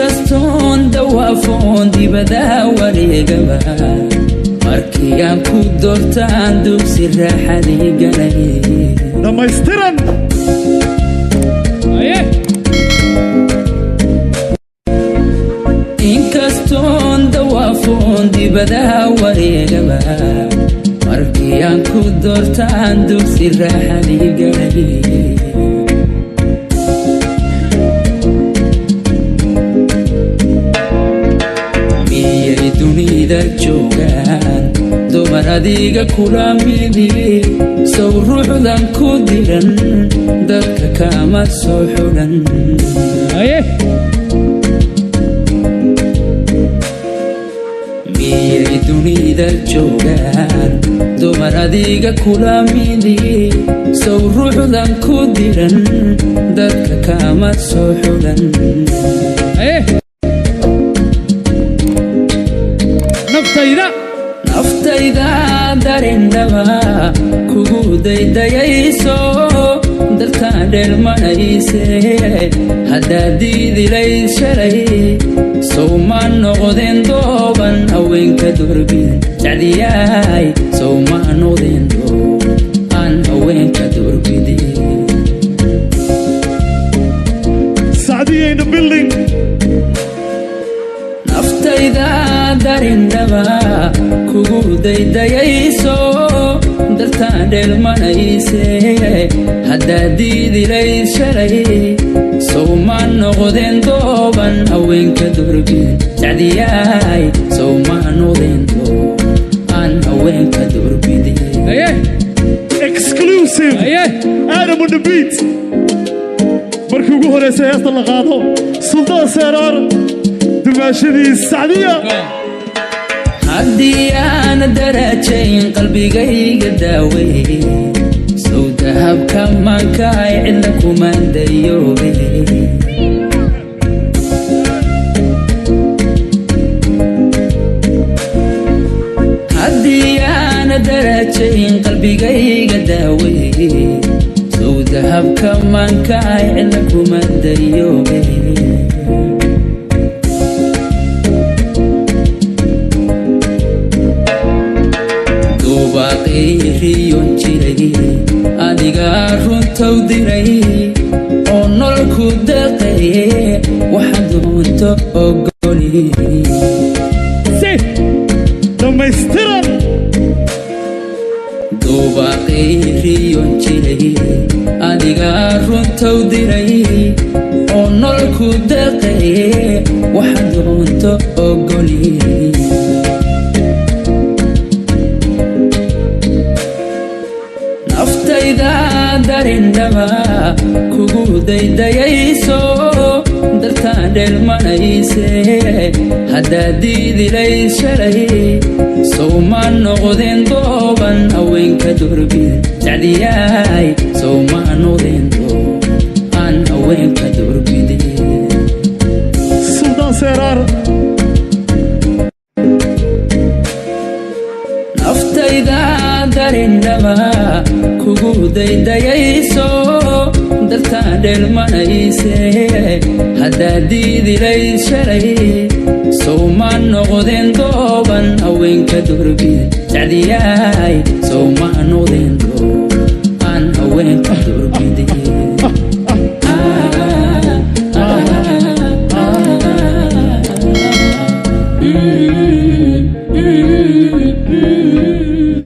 inkastoon dawafoon dibada wareegaba markiyaan ku doortaan dugsi raaxadii galay dhamaystiran inkastoon dawafoon dibada wareegaba markiyaan ku doortaan dugsi raaxadii galay dunida joogaan dumar adiga kula midi sow ruuxdan ku diran dadka kama soo xulan miyay dunida joogaan dumar adiga kula midi sow ruuxdan ku diran dadka kama soo xulan naftayda darindhaba kugu daydayayso dalkaan dheelmanayse haddaad diidilayd shalay sow ma noqdeen dooban haweenka doorbid jecliyaay sow ma noqdeen doob aan haweenka doorbidi Sadia in the building naftayda darindhaba kugu daydayayso dalkaan dheelmanayse haddaad diidilayd shalay sow ma noqdeen dooban haweenka doorbid jecliyaay sow ma noqdeen doob aan haweenka doorbidi exclusive Adam on the beat markii ugu horeysay heesta la qaado Suldaan Seeraar dumaashadii Sadia haddii aan darajayn qalbigayga daawey sow dahabka maankaay cidna kuma dayoobe haddii aan darajayn qalbigayga daawey sow dahabka maankaay cidna kuma dayoobe riyon jiray adiga runtow diray oo nololku deeqaye waxaad doonto ogoli dhamaystiran dubaaqay riyon jiray adiga runtow diray oo nololku deeqaye waxaad doonto ogoli naftayda darindhaba kugu daydayayso dalkaan dheelmanayse haddaad diidilayd shalay sow ma noqdeen dooban haweenka doorbid jecliyaay sow ma noqdeen doob aan haweenka doorbidi Suldaan Seeraar naftayda darindhaba kugu daydayayso dalkaan dheelmanayse haddaad diidilayd shalay sow ma noqdeen dooban haweenka doorbid jecliyaay sow ma noqdeen doob aan haweenka doorbidi